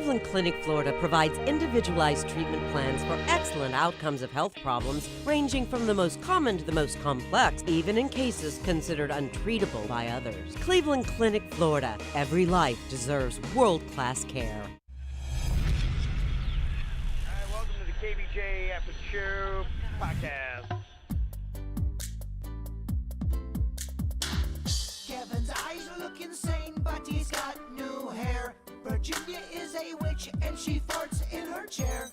Cleveland Clinic, Florida provides individualized treatment plans for excellent outcomes of health problems ranging from the most common to the most complex, even in cases considered untreatable by others. Cleveland Clinic, Florida. Every life deserves world-class care. Hi, welcome to the KVJ ATS Podcast. Kevin's eyes look insane, but he's got new hair. Virginia is a witch, and she farts in her chair.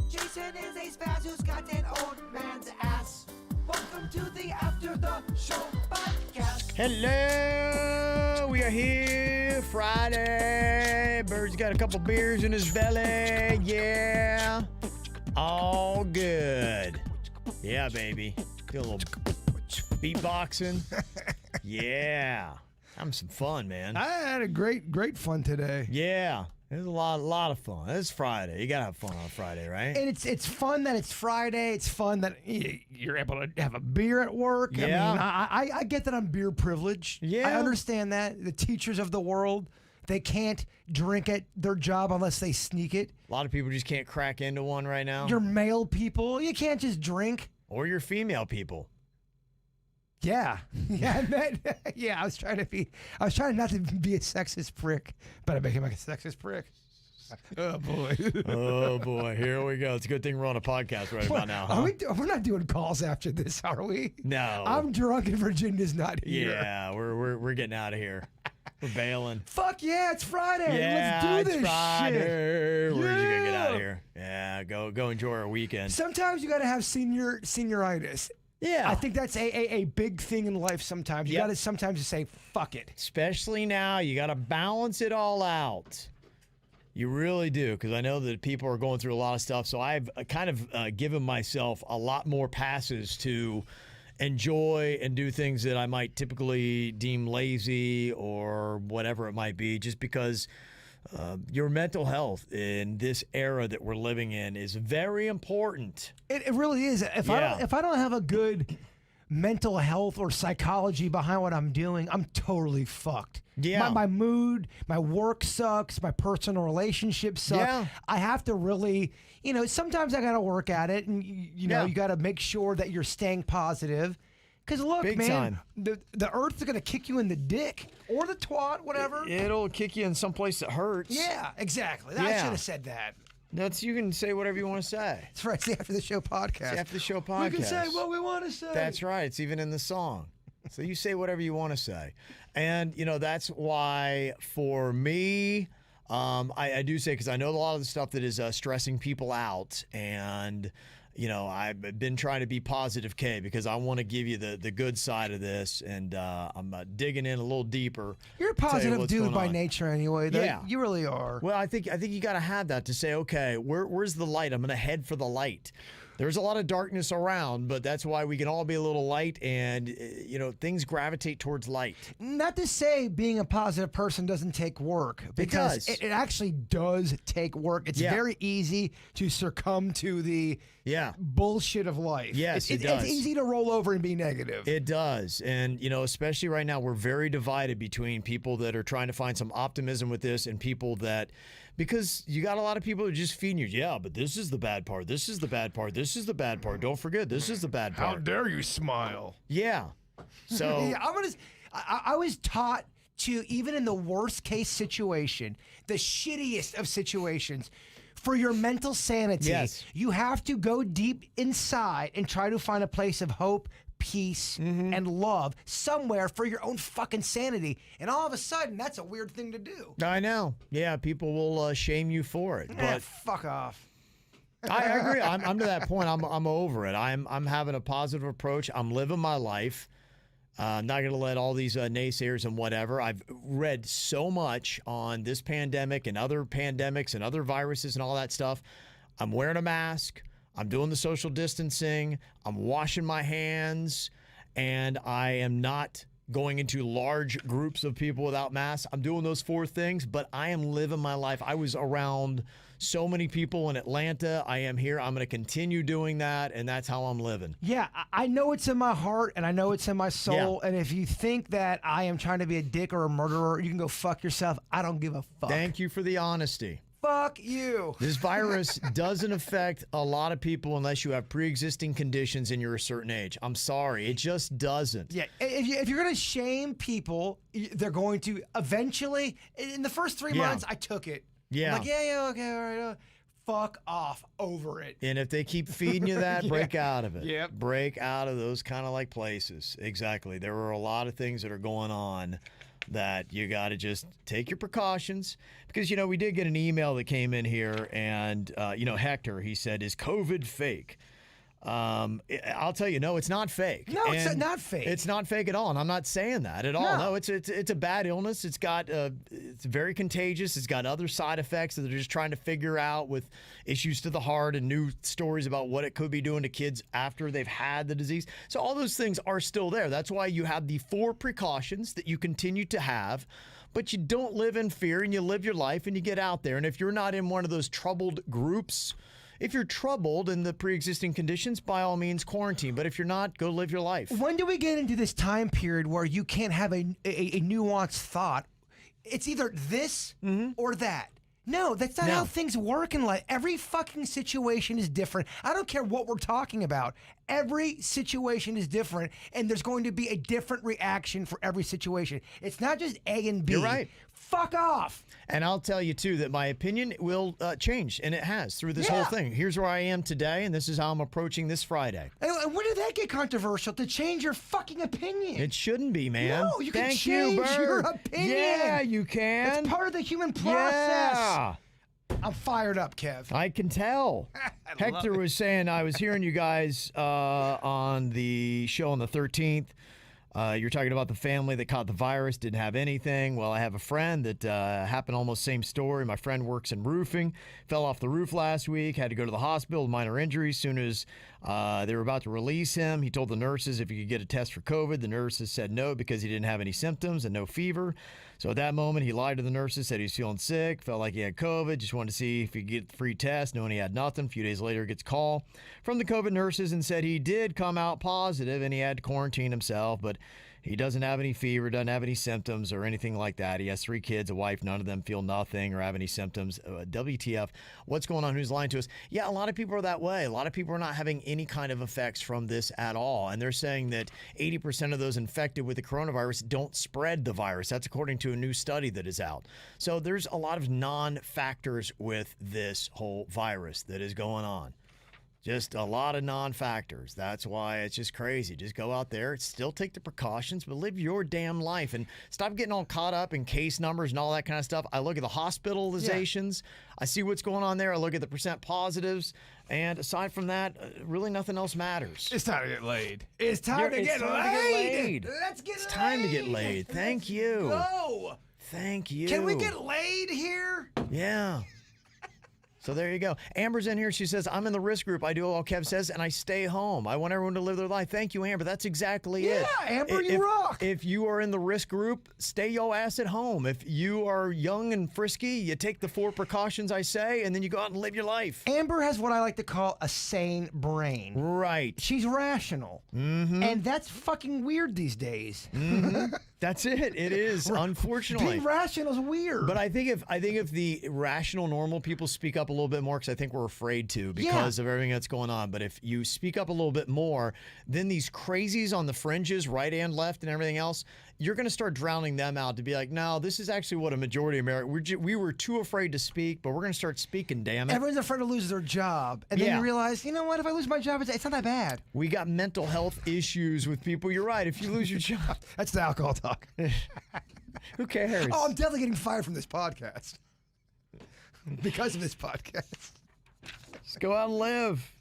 Jason is a spaz who's got an old man's ass. Welcome to the After the Show Podcast. Hello, we are here Friday. Bird's got a couple beers in his belly. Yeah, all good. Yeah, baby. Do a little beatboxing. Yeah. Having some fun, man. I had a great fun today. Yeah. It was a lot of fun. It's Friday. You gotta have fun on Friday, right? And it's fun that it's Friday. It's fun that you're able to have a beer at work. Yeah. I mean, I get that I'm beer privileged. Yeah. I understand that. The teachers of the world, they can't drink at their job unless they sneak it. A lot of people just can't crack into one right now. You're male people. You can't just drink. Or you're female people. Yeah. I was trying not to be a sexist prick, but I became like a sexist prick. Oh boy. Oh boy, here we go. It's a good thing we're on a podcast right about now, huh? We're not doing calls after this, are we? No. I'm drunk and Virginia's not here. Yeah, we're getting out of here. We're bailing. Fuck yeah, it's Friday. Yeah, Let's do this it's Friday. shit. We're just gonna get out of Yeah. here. Yeah, go enjoy our weekend. Sometimes you gotta have senioritis. Yeah. I think that's a big thing in life sometimes. You Yep. gotta sometimes just say, fuck it. Especially now, you got to balance it all out. You really do, because I know that people are going through a lot of stuff. So I've kind of given myself a lot more passes to enjoy and do things that I might typically deem lazy or whatever it might be, just because your mental health in this era that we're living in is very important. It really is. If I don't have a good mental health or psychology behind what I'm doing, I'm totally fucked. Yeah. My mood, my work sucks, my personal relationships suck. Yeah. I have to really, sometimes I got to work at it, and you got to make sure that you're staying positive. Because look, Big man, time. the earth's going to kick you in the dick or the twat, whatever. It'll kick you in some place that hurts. Yeah, exactly. I Yeah. should have said that. You can say whatever you want to say. That's right. It's the After the Show podcast. It's the After the Show podcast. We can say what we want to say. That's right. It's even in the song. So you say whatever you want to say. And, that's why for me, I do say, because I know a lot of the stuff that is stressing people out, and I've been trying to be positive, K, because I want to give you the good side of this, and I'm digging in a little deeper. You're a positive dude by nature anyway. Yeah. You really are. Well, I think you got to have that to say, okay, where's the light? I'm going to head for the light. There's a lot of darkness around, but that's why we can all be a little light, and things gravitate towards light. Not to say being a positive person doesn't take work, because it actually does take work. It's very easy to succumb to the bullshit of life. Yes, it does. It's easy to roll over and be negative. It does. And, especially right now, we're very divided between people that are trying to find some optimism with this and people that, because you got a lot of people who are just feeding you, yeah, but this is the bad part. This is the bad part. This is the bad part. Don't forget, this is the bad part. How dare you smile? Yeah. So Yeah, I was taught to, even in the worst case situation, the shittiest of situations, for your mental sanity, you have to go deep inside and try to find a place of hope, peace, and love somewhere for your own fucking sanity. And all of a sudden, that's a weird thing to do. I know. Yeah, people will shame you for it. But fuck off. I agree. I'm to that point. I'm over it. I'm having a positive approach. I'm living my life. I'm not going to let all these naysayers and whatever. I've read so much on this pandemic and other pandemics and other viruses and all that stuff. I'm wearing a mask. I'm doing the social distancing. I'm washing my hands. And I am not going into large groups of people without masks. I'm doing those 4 things, but I am living my life. I was around so many people in Atlanta. I am here. I'm going to continue doing that, and that's how I'm living. Yeah, I know it's in my heart, and I know it's in my soul, and if you think that I am trying to be a dick or a murderer, you can go fuck yourself. I don't give a fuck. Thank you for the honesty. Fuck you. This virus doesn't affect a lot of people unless you have pre-existing conditions and you're a certain age. I'm sorry. It just doesn't. Yeah, if you're going to shame people, they're going to eventually, in the first 3 months, I took it. Yeah. I'm like, yeah, okay, all right. Fuck off, over it. And if they keep feeding you that, break out of it. Yep. Break out of those kind of like places. Exactly. There are a lot of things that are going on that you got to just take your precautions. Because, we did get an email that came in here, and, Hector, he said, is COVID fake? I'll tell you, no, it's not fake. No, it's not fake. It's not fake at all, and I'm not saying that at all. No, it's a bad illness. It's very contagious. It's got other side effects that they're just trying to figure out with issues to the heart and new stories about what it could be doing to kids after they've had the disease. So all those things are still there. That's why you have the 4 precautions that you continue to have. But you don't live in fear, and you live your life, and you get out there. And if you're not in one of those troubled groups, if you're troubled in the pre-existing conditions, by all means, quarantine. But if you're not, go live your life. When do we get into this time period where you can't have a nuanced thought? It's either this or that. No, that's not how things work in life. Every fucking situation is different. I don't care what we're talking about. Every situation is different, and there's going to be a different reaction for every situation. It's not just A and B. You're right. Fuck off. And I'll tell you, too, that my opinion will change, and it has through this whole thing. Here's where I am today, and this is how I'm approaching this Friday. And when did that get controversial to change your fucking opinion? It shouldn't be, man. No, you can change your opinion. Yeah, you can. It's part of the human process. Yeah. I'm fired up, Kev. I can tell. Hector was saying, I was hearing you guys on the show on the 13th. You're talking about the family that caught the virus, didn't have anything. Well, I have a friend that happened almost same story. My friend works in roofing, fell off the roof last week, had to go to the hospital with minor injuries. Soon as they were about to release him, he told the nurses if he could get a test for COVID. The nurses said no because he didn't have any symptoms and no fever. So at that moment, he lied to the nurses, said he was feeling sick, felt like he had COVID, just wanted to see if he could get the free test, knowing he had nothing. A few days later, gets a call from the COVID nurses and said he did come out positive and he had to quarantine himself, but he doesn't have any fever, doesn't have any symptoms or anything like that. He has 3 kids, a wife. None of them feel nothing or have any symptoms. WTF? What's going on? Who's lying to us? Yeah, a lot of people are that way. A lot of people are not having any kind of effects from this at all. And they're saying that 80% of those infected with the coronavirus don't spread the virus. That's according to a new study that is out. So there's a lot of non-factors with this whole virus that is going on. Just a lot of non-factors. That's why it's just crazy. Just go out there, still take the precautions, but live your damn life and stop getting all caught up in case numbers and all that kind of stuff. I look at the hospitalizations. I see what's going on there. I look at the percent positives. And aside from that, really nothing else matters. It's time to get laid. It's time to get laid. Let's get laid. It's time to get laid. Thank you. Go. Thank you. Can we get laid here? Yeah. So there you go. Amber's in here. She says, I'm in the risk group. I do all Kev says, and I stay home. I want everyone to live their life. Thank you, Amber. That's exactly it. Yeah, Amber, you rock. If you are in the risk group, stay your ass at home. If you are young and frisky, you take the 4 precautions I say, and then you go out and live your life. Amber has what I like to call a sane brain. Right. She's rational. Mm-hmm. And that's fucking weird these days. Mm-hmm. That's it. It is, unfortunately. Being rational is weird. But I think if the rational, normal people speak up a little bit more, because I think we're afraid to because of everything that's going on. But if you speak up a little bit more, then these crazies on the fringes, right and left and everything else, you're going to start drowning them out to be like, no, this is actually what a majority of America, we were too afraid to speak, but we're going to start speaking, damn it. Everyone's afraid to lose their job. And then you realize, you know what, if I lose my job, it's not that bad. We got mental health issues with people. You're right. If you lose your job. That's the alcohol talk. Who cares? Oh, I'm definitely getting fired from this podcast. Because of this podcast. Just go out and live.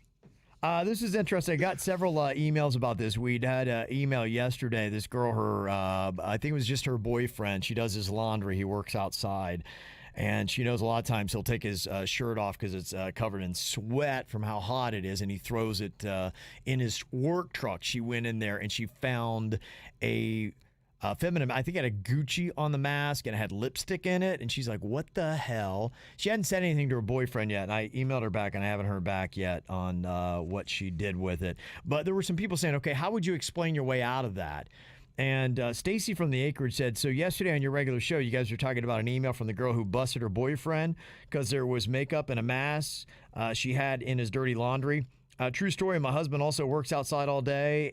This is interesting. I got several emails about this. We'd had an email yesterday. This girl, I think it was just her boyfriend. She does his laundry. He works outside. And she knows a lot of times he'll take his shirt off because it's covered in sweat from how hot it is, and he throws it in his work truck. She went in there and she found a feminine, I think it had a Gucci on the mask and it had lipstick in it. And she's like, what the hell? She hadn't said anything to her boyfriend yet. And I emailed her back and I haven't heard back yet on what she did with it. But there were some people saying, okay, how would you explain your way out of that? And Stacy from the Acreage said, so yesterday on your regular show, you guys were talking about an email from the girl who busted her boyfriend because there was makeup and a mask she had in his dirty laundry. True story, my husband also works outside all day,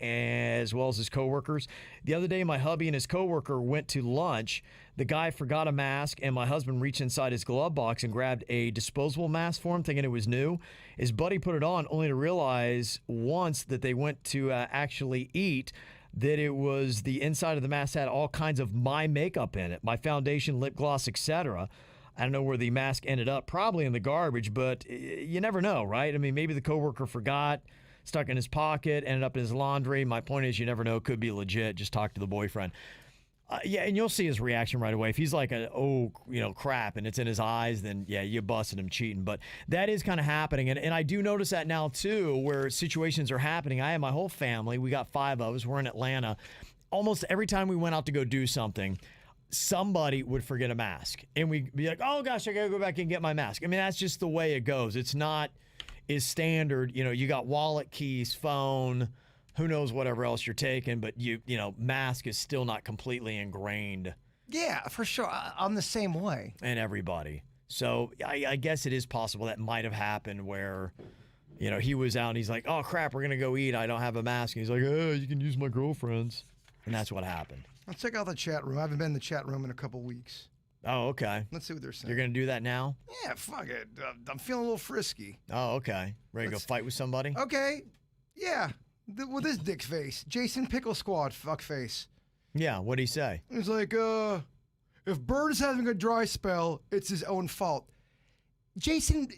as well as his coworkers. The other day, my hubby and his coworker went to lunch. The guy forgot a mask, and my husband reached inside his glove box and grabbed a disposable mask for him, thinking it was new. His buddy put it on, only to realize once that they went to actually eat that it was the inside of the mask had all kinds of my makeup in it, my foundation, lip gloss, etc. I don't know where the mask ended up, probably in the garbage, but you never know, right? I mean, maybe the coworker forgot, stuck in his pocket, ended up in his laundry. My point is, you never know. Could be legit. Just talk to the boyfriend. Yeah, and you'll see his reaction right away. If he's like, crap, and it's in his eyes, then, yeah, you busted him cheating. But that is kind of happening. And I do notice that now, too, where situations are happening. I have my whole family. We got 5 of us. We're in Atlanta. Almost every time we went out to go do something, somebody would forget a mask. And we'd be like, oh, gosh, I got to go back and get my mask. I mean, that's just the way it goes. It's not as standard. You know, you got wallet, keys, phone, who knows whatever else you're taking, but you know, mask is still not completely ingrained. Yeah, for sure. I'm the same way. And everybody. So I guess it is possible that might have happened where, you know, he was out and he's like, oh, crap, we're going to go eat. I don't have a mask. And he's like, oh, you can use my girlfriend's. And that's what happened. Let's check out the chat room. I haven't been in the chat room in a couple weeks. Oh, okay. Let's see what they're saying. You're going to do that now? Yeah, fuck it. I'm feeling a little frisky. Oh, okay. Ready to go fight with somebody? Okay. Yeah. With his dick face. Jason Pickle Squad fuckface. Yeah, what'd he say? He's like, if Bird is having a dry spell, it's his own fault. Jason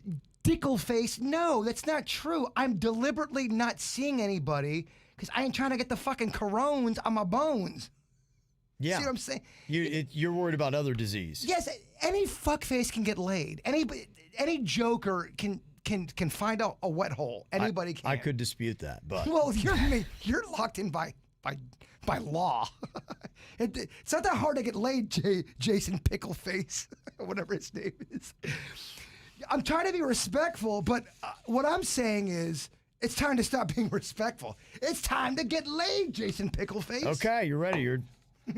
Dickleface, no, that's not true. I'm deliberately not seeing anybody because I ain't trying to get the fucking corones on my bones. Yeah. See what I'm saying? You're worried about other disease. Yes, any fuckface can get laid. Any joker can find a wet hole. Anybody can. I could dispute that, but well, you're locked in by law. It's not that hard to get laid, Jason Pickleface, whatever his name is. I'm trying to be respectful, but what I'm saying is it's time to stop being respectful. It's time to get laid, Jason Pickleface. Okay, you're ready. You're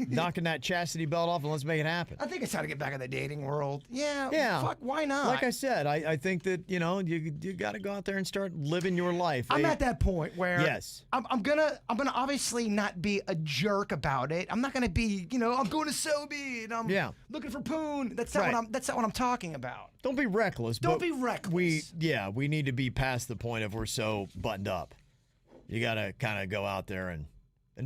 knocking that chastity belt off, and let's make it happen. I think it's time to get back in the dating world. Yeah. Fuck, why not? Like I said, I think that, you know, you got to go out there and start living your life. I'm at that point where yes. I'm gonna obviously not be a jerk about it. I'm not gonna be, you know, I'm going to Sobe and I'm looking for poon. That's not what I'm talking about. Don't be reckless. Don't be reckless. We need to be past the point of we're so buttoned up. You got to kind of go out there and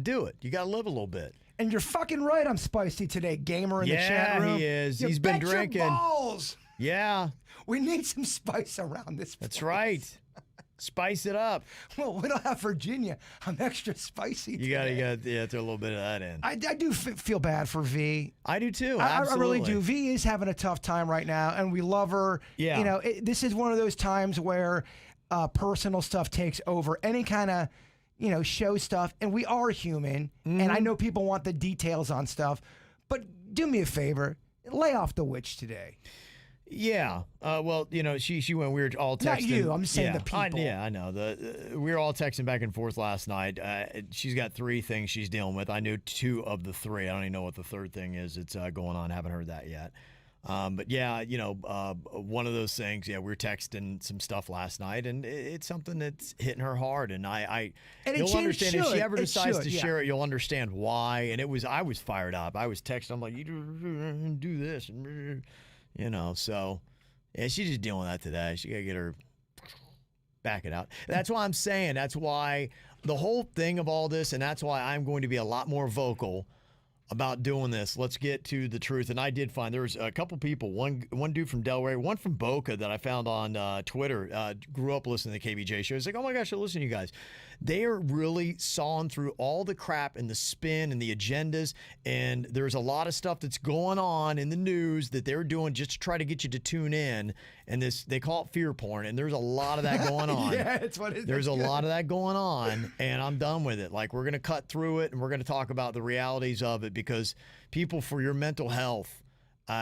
do it. You got to live a little bit. And you're fucking right. I'm spicy today, gamer in the chat room. Yeah, he is. He's been drinking. Your balls. Yeah. We need some spice around this place. That's right. Spice it up. Well, we don't have Virginia. I'm extra spicy today. You gotta throw a little bit of that in. I do feel bad for V. I do too. I Absolutely. really do. V is having a tough time right now, and we love her. Yeah. You know, this is one of those times where personal stuff takes over any kind of, you know, show stuff, and we are human, and I know people want the details on stuff, but do me a favor, lay off the witch today. Yeah. Well, you know, she went weird all texting. Not you. I'm saying the people. I know. We were all texting back and forth last night. She's got 3 things she's dealing with. I knew 2 of the 3. I don't even know what the third thing is. It's going on. I haven't heard that yet. But yeah, you know, one of those things. Yeah, we were texting some stuff last night, and it's something that's hitting her hard. And you'll understand if she ever decides to share it. You'll understand why. And I was fired up. I was texting. I'm like, you do this, and you know. So yeah, she's just dealing with that today. She gotta get her back it out. That's why I'm saying. That's why the whole thing of all this, and that's why I'm going to be a lot more vocal about doing this. Let's get to the truth. And I did find there was a couple people, one dude from Delray, one from Boca that I found on Twitter, grew up listening to the KVJ show. He's like, oh my gosh, I listen to you guys. They are really sawing through all the crap and the spin and the agendas. And there's a lot of stuff that's going on in the news that they're doing just to try to get you to tune in. And they call it fear porn. And there's a lot of that going on. Yeah, it's what it is. There's a lot of that going on. And I'm done with it. Like, we're going to cut through it and we're going to talk about the realities of it, because people, for your mental health,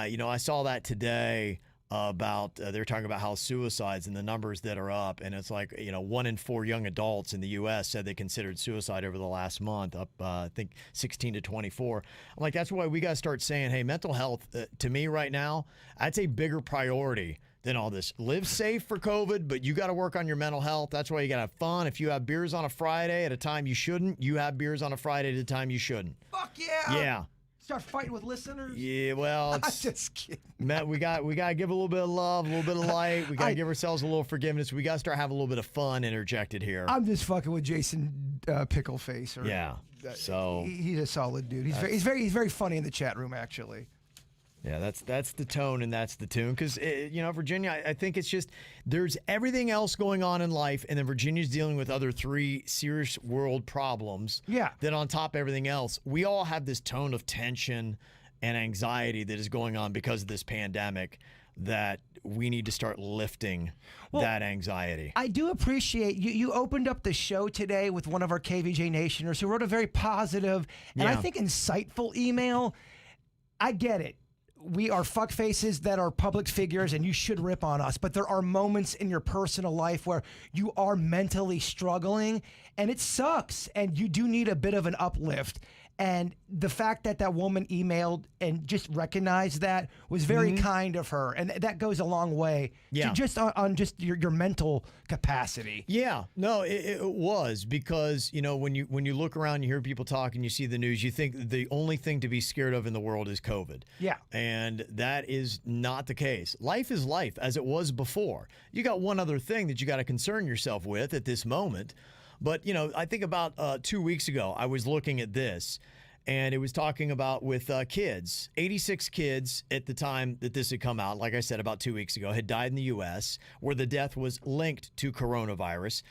you know, I saw that today. about they're talking about how suicides and the numbers that are up, and it's like 1 in 4 young adults in the U.S. said they considered suicide over the last month, up I think 16 to 24. I'm like, that's why we got to start saying, hey, mental health to me right now, that's a bigger priority than all this. Live safe for COVID, but you got to work on your mental health. That's why you got to have fun. If you have beers on a Friday at a time you shouldn't, you have beers on a Friday at a time you shouldn't. Fuck yeah. Yeah. Start fighting with listeners? Yeah, well, I'm just kidding. Matt, we got to give a little bit of love, a little bit of light. We got to give ourselves a little forgiveness. We got to start having a little bit of fun interjected here. I'm just fucking with Jason Pickleface. Yeah. So he's a solid dude. He's very funny in the chat room, actually. Yeah, that's the tone and that's the tune. Because, Virginia, I think it's just there's everything else going on in life, and then Virginia's dealing with other 3 serious world problems. Yeah. Then on top of everything else, we all have this tone of tension and anxiety that is going on because of this pandemic that we need to start lifting that anxiety. I do appreciate you opened up the show today with one of our KVJ Nationers who wrote a very positive and I think insightful email. I get it. We are fuckfaces that are public figures and you should rip on us, but there are moments in your personal life where you are mentally struggling and it sucks and you do need a bit of an uplift. And the fact that that woman emailed and just recognized that was very kind of her. And that goes a long way to just on just your mental capacity. Yeah, no, it was because, when you look around, you hear people talk and you see the news, you think the only thing to be scared of in the world is COVID. Yeah. And that is not the case. Life is life as it was before. You got one other thing that you got to concern yourself with at this moment. But, I think about 2 weeks ago, I was looking at this, and it was talking about with kids. 86 kids at the time that this had come out, like I said, about 2 weeks ago, had died in the U.S., where the death was linked to coronavirus.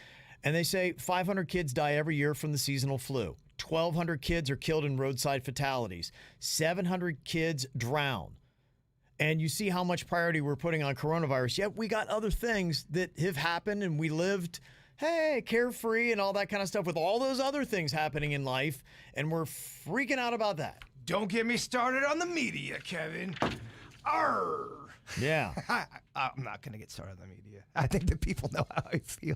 And they say 500 kids die every year from the seasonal flu. 1,200 kids are killed in roadside fatalities. 700 kids drown. And you see how much priority we're putting on coronavirus. Yet we got other things that have happened, and we lived carefree and all that kind of stuff with all those other things happening in life, and we're freaking out about that. Don't get me started on the media, Kevin. Arr. Yeah. I'm not going to get started on the media. I think that people know how I feel.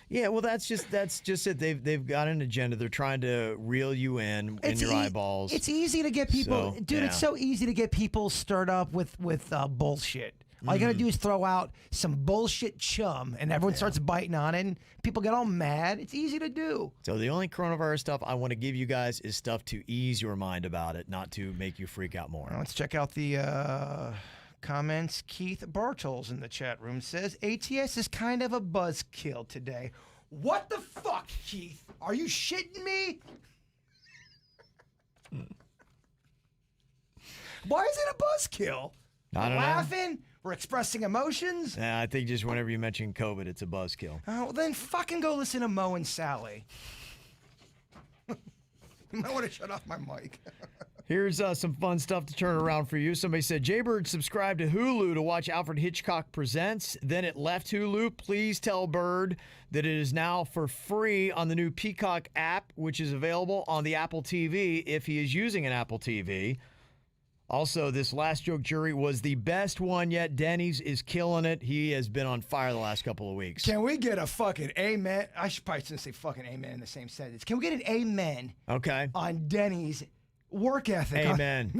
Yeah, well, that's just it. They've got an agenda. They're trying to reel you in your eyeballs. It's easy to get people, It's so easy to get people stirred up with bullshit. All you got to do is throw out some bullshit chum, and everyone starts biting on it, and people get all mad. It's easy to do. So the only coronavirus stuff I want to give you guys is stuff to ease your mind about it, not to make you freak out more. Let's check out the comments. Keith Bartels in the chat room says, ATS is kind of a buzzkill today. What the fuck, Keith? Are you shitting me? Why is it a buzzkill? I don't know. Laughing? We're expressing emotions? Yeah, I think just whenever you mention COVID, it's a buzzkill. Oh, well, then fucking go listen to Mo and Sally. You might want to shut off my mic. Here's some fun stuff to turn around for you. Somebody said, Jaybird subscribed to Hulu to watch Alfred Hitchcock Presents. Then it left Hulu. Please tell Bird that it is now for free on the new Peacock app, which is available on the Apple TV if he is using an Apple TV. Also, this Last Joke Jury was the best one yet. Denny's is killing it. He has been on fire the last couple of weeks. Can we get a fucking amen? I should probably say fucking amen in the same sentence. Can we get an amen on Denny's work ethic? Amen.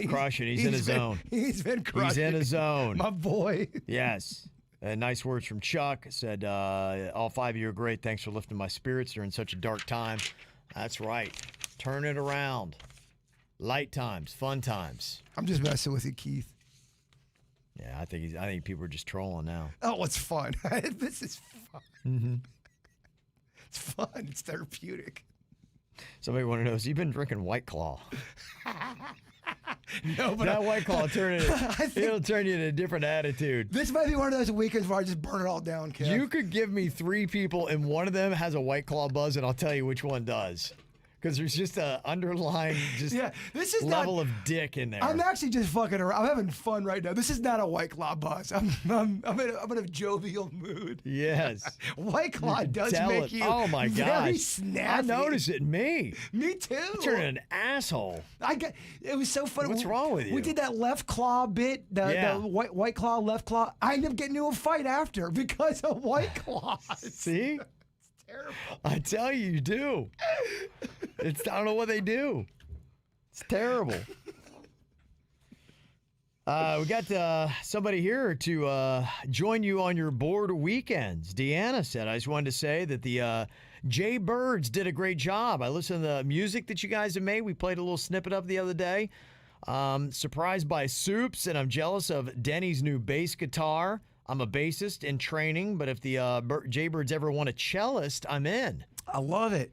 Crushing. He's in his zone. He's been crushing. He's in his zone. My boy. Yes. Nice words from Chuck. Said, all 5 of you are great. Thanks for lifting my spirits during such a dark time. That's right. Turn it around. Light times, fun times. I'm just messing with you, Keith. Yeah, I think people are just trolling now. Oh, it's fun. This is fun. Mm-hmm. It's fun. It's therapeutic. Somebody want to know, has he been drinking White Claw? No, but that White Claw it'll turn you in a different attitude. This might be one of those weekends where I just burn it all down, Kev. You could give me 3 people and one of them has a White Claw buzz, and I'll tell you which one does. Because there's just a underlying this is level of dick in there. I'm actually just fucking around. I'm having fun right now. This is not a White Claw buzz. I'm in a jovial mood. Yes. White Claw does Tell make it. you Oh my very gosh. snappy. I noticed it. Me too. turning an asshole. It was so funny. What's wrong with you? We did that left claw bit, the white claw, left claw. I ended up getting into a fight after because of White Claws. See? Terrible. I tell you do. I don't know what they do. It's terrible. We got somebody here to join you on your bored weekends. Deanna said, I just wanted to say that the Jay Birds did a great job. I listened to the music that you guys have made. We played a little snippet of the other day. Surprised by Soups, and I'm jealous of Denny's new bass guitar. I'm a bassist in training, but if the Jaybirds ever want a cellist, I'm in. I love it.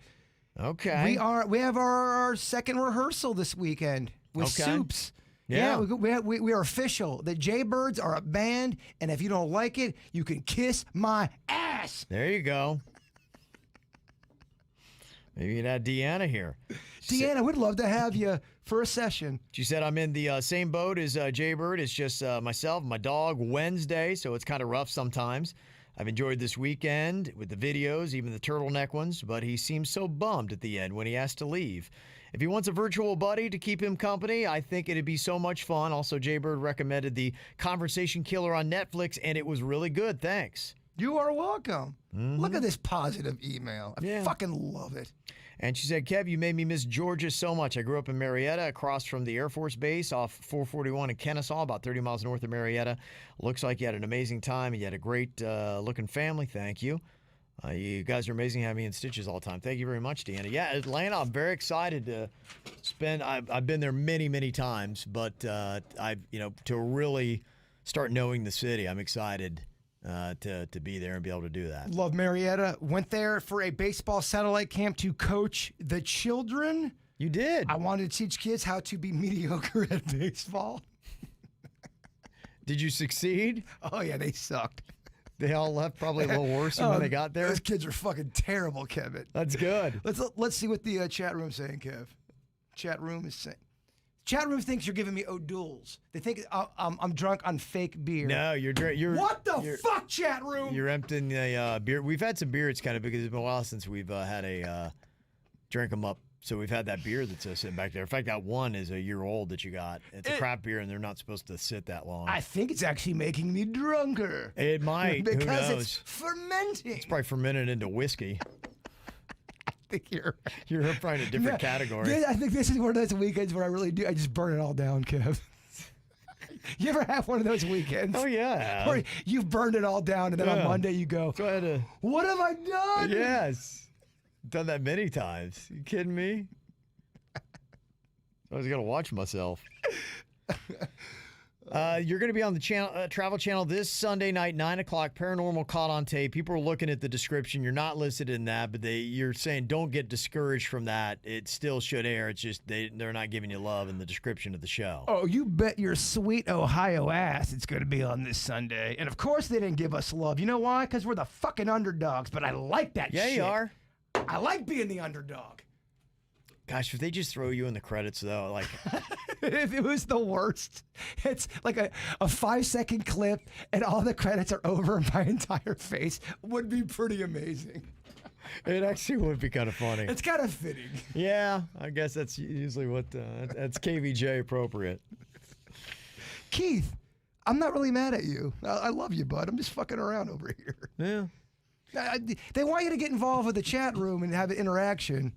Okay. We have our second rehearsal this weekend with Soups. Yeah. We are official. The Jaybirds are a band, and if you don't like it, you can kiss my ass. There you go. Maybe you can add Deanna here. Deanna, we'd love to have you for a session. She said, I'm in the same boat as Jaybird. It's just myself, my dog, Wednesday, so it's kind of rough sometimes. I've enjoyed this weekend with the videos, even the turtleneck ones, but he seems so bummed at the end when he asked to leave. If he wants a virtual buddy to keep him company, I think it'd be so much fun. Also, Jaybird recommended the Conversation Killer on Netflix, and it was really good. Thanks. You are welcome. Look at this positive email. I fucking love it. And she said, Kev, you made me miss Georgia so much. I grew up in Marietta, across from the Air Force Base off 441 in Kennesaw, about 30 miles north of Marietta. Looks like you had an amazing time, and you had a great looking family. Thank you. You guys are amazing having me in stitches all the time. Thank you very much, Deanna. Yeah, Atlanta, I'm very excited to spend. I've been there many, many times, but to really start knowing the city, I'm excited to be there and be able to do that. Love Marietta. Went there for a baseball satellite camp to coach the children. You did? I wanted to teach kids how to be mediocre at baseball. Did you succeed? Oh, yeah, they sucked. They all left probably a little worse than when they got there? Those kids are fucking terrible, Kevin. That's good. Let's see what the chat room's saying, Kev. Chat room is saying. Chat room thinks you're giving me O'Doul's. They think I'm drunk on fake beer. No, you're what the fuck, chat room? You're emptying the beer. We've had some beer. It's kind of because it's been a while since we've had a drink them up. So we've had that beer that's sitting back there. In fact, that one is a year old that you got. It's a crap beer, and they're not supposed to sit that long. I think it's actually making me drunker. It might. Because Who knows? it's fermenting. It's probably fermented into whiskey. I think you're probably in a different category. I think this is one of those weekends where I really do. I just burn it all down, Kev. You ever have one of those weekends? Oh, yeah. Where you've burned it all down, and then on Monday you go, what have I done? Yes. Done that many times. You kidding me? I was going to watch myself. You're going to be on the channel, Travel Channel this Sunday night, 9 o'clock, Paranormal Caught on Tape. People are looking at the description. You're not listed in that, but you're saying don't get discouraged from that. It still should air. It's just they're not giving you love in the description of the show. Oh, you bet your sweet Ohio ass it's going to be on this Sunday. And, of course, they didn't give us love. You know why? Because we're the fucking underdogs, but I like that shit. Yeah, you are. I like being the underdog. Gosh, if they just throw you in the credits, though, like... If it was the worst, it's like a 5-second clip and all the credits are over my entire face would be pretty amazing. It actually would be kind of funny. It's kind of fitting. Yeah, I guess that's usually what... that's KVJ appropriate. Keith, I'm not really mad at you. I love you, bud. I'm just fucking around over here. Yeah. They want you to get involved with the chat room and have an interaction.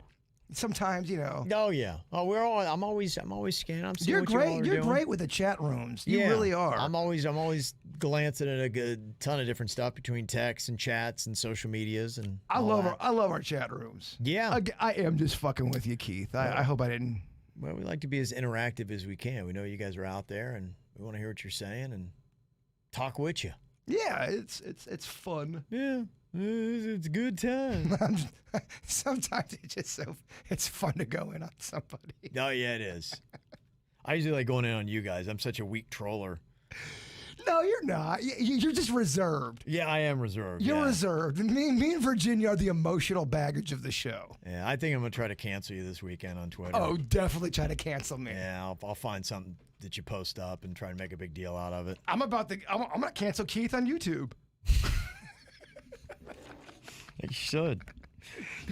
Sometimes, you know. Oh yeah. Oh, I'm always scanning. I'm seeing You're what great. You all are You're doing. great with the chat rooms. You really are. I'm always glancing at a good ton of different stuff between texts and chats and social medias and. I love our chat rooms. Yeah. I am just fucking with you, Keith. I hope I didn't. Well, we like to be as interactive as we can. We know you guys are out there, and we want to hear what you're saying and talk with you. Yeah, it's fun. Yeah. It's a good time. Sometimes it's fun to go in on somebody. Oh yeah, it is. I usually like going in on you guys. I'm such a weak troller. No, you're not. You're just reserved. Yeah, I am reserved. You're reserved. Me and Virginia are the emotional baggage of the show. Yeah, I think I'm going to try to cancel you this weekend on Twitter. Oh, definitely try to cancel me. Yeah, I'll find something that you post up and try to make a big deal out of it. I'm going to cancel Keith on YouTube. You should.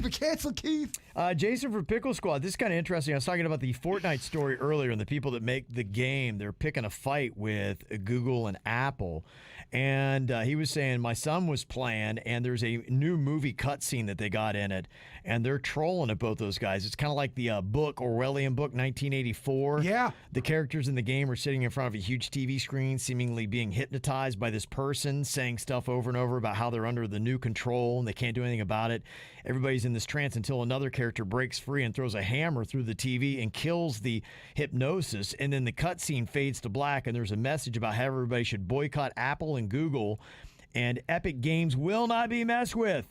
But cancel Keith. Jason from Pickle Squad. This is kind of interesting. I was talking about the Fortnite story earlier, and the people that make the game, they're picking a fight with Google and Apple. And he was saying, my son was playing, and there's a new movie cutscene that they got in it, and they're trolling at both those guys. It's kind of like the Orwellian book, 1984. Yeah. The characters in the game are sitting in front of a huge TV screen, seemingly being hypnotized by this person, saying stuff over and over about how they're under the new control, and they can't do anything about it. Everybody's in this trance until another character breaks free and throws a hammer through the TV and kills the hypnosis. And then the cutscene fades to black, and there's a message about how everybody should boycott Apple and Google, and Epic Games will not be messed with.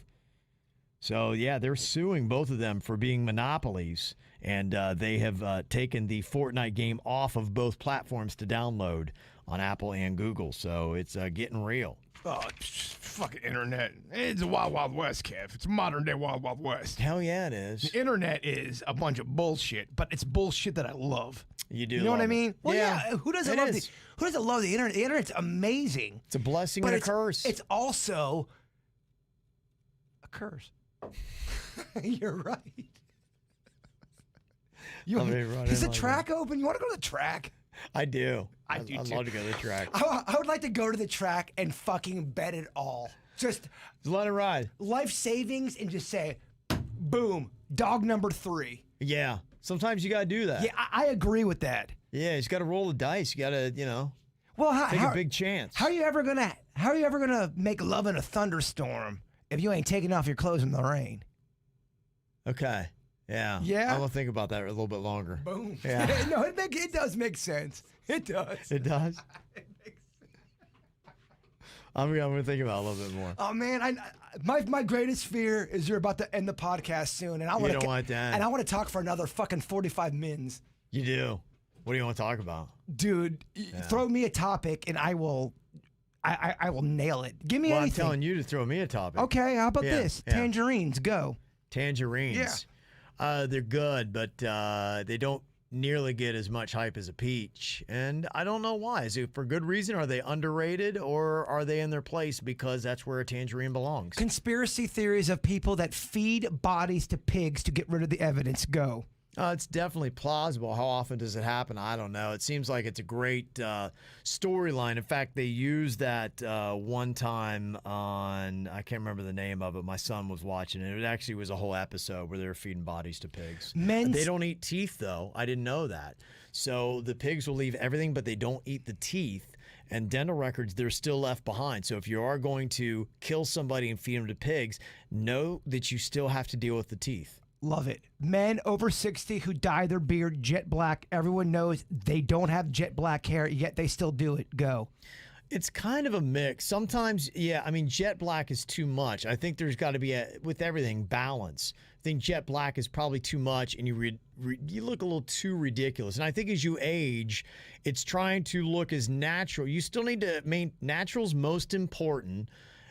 So, yeah, they're suing both of them for being monopolies, and they have taken the Fortnite game off of both platforms to download on Apple and Google. So it's getting real. Oh, fucking internet. It's a wild, wild west, Kev. It's modern day wild, wild west. Hell yeah, it is. The internet is a bunch of bullshit, but it's bullshit that I love. You do. You know what I mean? Well, yeah. Who doesn't love the internet? The internet's amazing. It's a blessing and a curse. It's also a curse. You're right. Is the track open? You want to go to the track? I do. I'd love to go to the track. I would like to go to the track and fucking bet it all. Just let it ride. Life savings and just say, boom, dog number 3. Yeah. Sometimes you got to do that. Yeah, I agree with that. Yeah, you just got to roll the dice. You got to, take a big chance. How are you ever gonna make love in a thunderstorm if you ain't taking off your clothes in the rain? Okay. Yeah. Yeah. I'm gonna think about that a little bit longer. Boom. Yeah. No, it does make sense. It does. It does. It makes sense. I'm gonna think about it a little bit more. Oh man, my greatest fear is you're about to end the podcast soon, and I want to and I want to talk for another fucking 45 mins. You do. What do you want to talk about? Dude, throw me a topic and I will nail it. Give me anything. I'm telling you to throw me a topic. Okay, how about this? Yeah. Tangerines, go. Tangerines. Yeah. They're good, but they don't nearly get as much hype as a peach. And I don't know why. Is it for good reason? Are they underrated, or are they in their place because that's where a tangerine belongs? Conspiracy theories of people that feed bodies to pigs to get rid of the evidence, go. It's definitely plausible. How often does it happen? I don't know. It seems like it's a great storyline. In fact, they used that one time on, I can't remember the name of it. My son was watching it. It actually was a whole episode where they were feeding bodies to pigs. They don't eat teeth, though. I didn't know that. So the pigs will leave everything, but they don't eat the teeth. And dental records, they're still left behind. So if you are going to kill somebody and feed them to pigs, know that you still have to deal with the teeth. Love it. Men over 60 who dye their beard jet black. Everyone knows they don't have jet black hair, yet they still do it. Go. It's kind of a mix. Sometimes, jet black is too much. I think there's got to be, with everything, balance. I think jet black is probably too much, and you look a little too ridiculous. And I think as you age, it's trying to look as natural. You still need to natural's most important,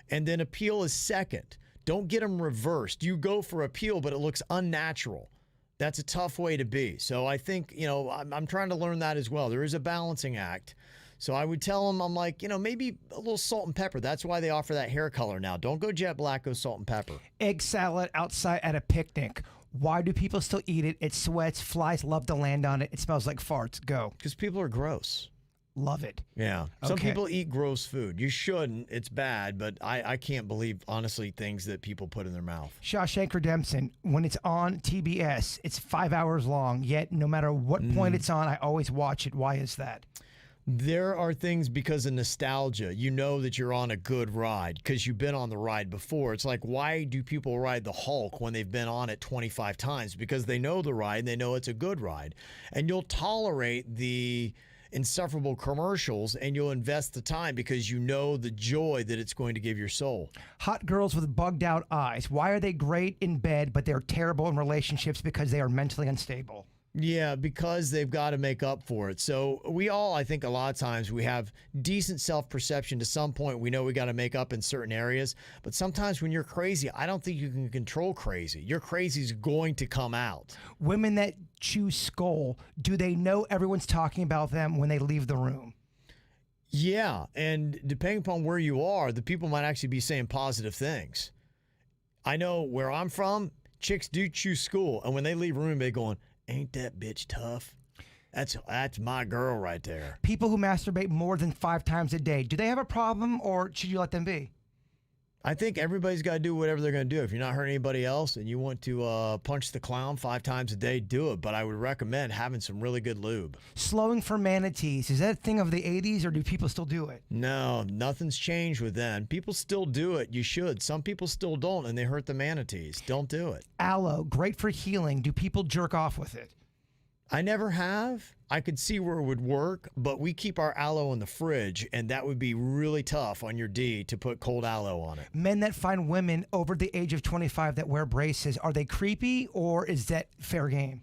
and then appeal is second. Don't get them reversed. You go for appeal, but it looks unnatural. That's a tough way to be. So I think, I'm trying to learn that as well. There is a balancing act. So I would tell them, I'm like, maybe a little salt and pepper. That's why they offer that hair color now. Don't go jet black, go salt and pepper. Egg salad outside at a picnic. Why do people still eat it? It sweats. Flies love to land on it. It smells like farts. Go. Because people are gross. Love it. Yeah. Some people eat gross food. You shouldn't. It's bad, but I can't believe, honestly, things that people put in their mouth. Shawshank Redemption, when it's on TBS, it's 5 hours long, yet no matter what point it's on, I always watch it. Why is that? There are things because of nostalgia. You know that you're on a good ride because you've been on the ride before. It's like, why do people ride the Hulk when they've been on it 25 times? Because they know the ride and they know it's a good ride. And you'll tolerate the insufferable commercials and you'll invest the time because you know the joy that it's going to give your soul. Hot girls with bugged out eyes. Why are they great in bed, but they're terrible in relationships because they are mentally unstable? Yeah, because they've got to make up for it. So we all, I think a lot of times we have decent self-perception. To some point, we know we got to make up in certain areas. But sometimes when you're crazy, I don't think you can control crazy. Your crazy is going to come out. Women that choose Skoal, do they know everyone's talking about them when they leave the room? Yeah, and depending upon where you are, the people might actually be saying positive things. I know where I'm from, chicks do choose Skoal, and when they leave a room, they're going, ain't that bitch tough? That's my girl right there. People who masturbate more than 5 times a day, do they have a problem or should you let them be? I think everybody's got to do whatever they're going to do. If you're not hurting anybody else and you want to punch the clown 5 times a day, do it. But I would recommend having some really good lube. Slowing for manatees, is that a thing of the 80s or do people still do it? No, nothing's changed with them. People still do it. You should. Some people still don't, and they hurt the manatees. Don't do it. Aloe, great for healing. Do people jerk off with it? I never have. I could see where it would work, but we keep our aloe in the fridge, and that would be really tough on your D to put cold aloe on it. Men that find women over the age of 25 that wear braces, are they creepy or is that fair game?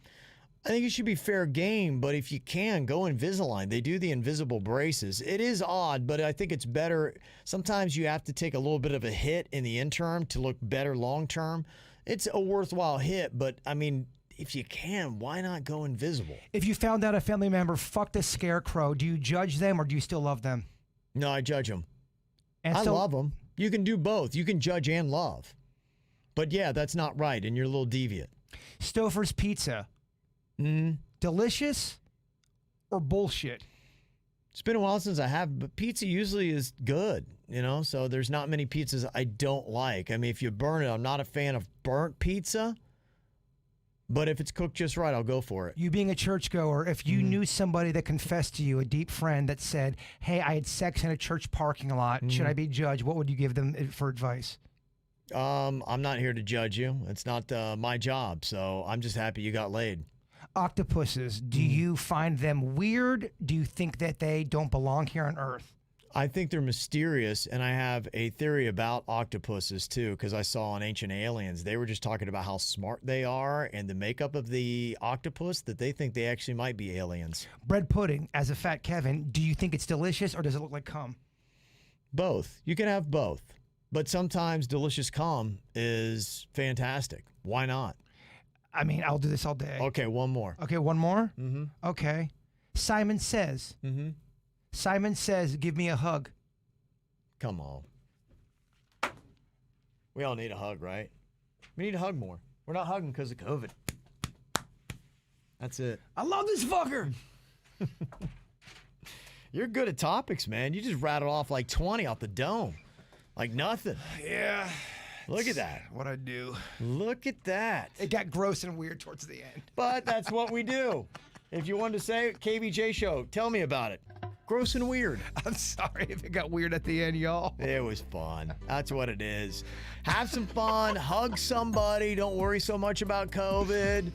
I think it should be fair game, but if you can, go Invisalign. They do the invisible braces. It is odd, but I think it's better. Sometimes you have to take a little bit of a hit in the interim to look better long term. It's a worthwhile hit, but I mean, if you can, why not go invisible? If you found out a family member fucked a scarecrow, do you judge them or do you still love them? No, I judge them. And I love them. You can do both. You can judge and love. But yeah, that's not right, and you're a little deviant. Stouffer's pizza. Delicious or bullshit? It's been a while since I have, but pizza usually is good, so there's not many pizzas I don't like. I mean, if you burn it, I'm not a fan of burnt pizza. But if it's cooked just right, I'll go for it. You being a churchgoer, if you knew somebody that confessed to you, a deep friend that said, hey, I had sex in a church parking lot, should I be judged? What would you give them for advice? I'm not here to judge you. It's not my job, so I'm just happy you got laid. Octopuses, do you find them weird? Do you think that they don't belong here on Earth? I think they're mysterious, and I have a theory about octopuses, too, because I saw on Ancient Aliens, they were just talking about how smart they are and the makeup of the octopus, that they think they actually might be aliens. Bread pudding, as a fat Kevin, do you think it's delicious or does it look like cum? Both. You can have both. But sometimes delicious cum is fantastic. Why not? I mean, I'll do this all day. Okay, one more. Okay, one more? Okay. Simon Says. Simon Says, give me a hug. Come on. We all need a hug, right? We need to hug more. We're not hugging because of COVID. That's it. I love this fucker. You're good at topics, man. You just rattled off like 20 off the dome. Like nothing. Yeah. Look at that. What I do. Look at that. It got gross and weird towards the end. But that's what we do. If you wanted to say it, KVJ show, tell me about it. Gross and weird. I'm sorry if it got weird at the end, y'all. It was fun. That's what it is. Have some fun. Hug somebody. Don't worry so much about COVID.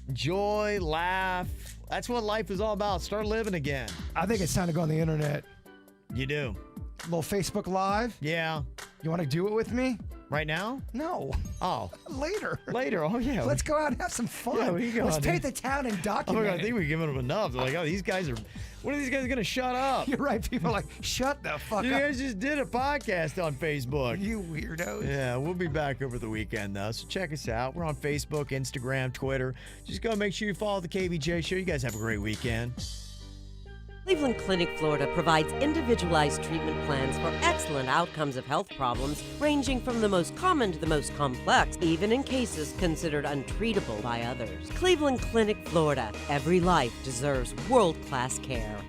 Enjoy, laugh. That's what life is all about. Start living again. I think it's time to go on the internet. You do. Little Facebook Live. Yeah. You want to do it with me? Right now? No. Oh. Later. Later. Oh, yeah. Let's go out and have some fun. Yeah, we go Let's out paint there. the town and Oh, document my God, I think it. we're giving them enough. They're like, oh, these guys are, when are these guys going to shut up? You're right. People are like, shut the fuck You up. guys just did a podcast on Facebook. You weirdos. Yeah, we'll be back over the weekend, though. So check us out. We're on Facebook, Instagram, Twitter. Just go make sure you follow the KVJ show. You guys have a great weekend. Cleveland Clinic, Florida provides individualized treatment plans for excellent outcomes of health problems ranging from the most common to the most complex, even in cases considered untreatable by others. Cleveland Clinic, Florida. Every life deserves world-class care.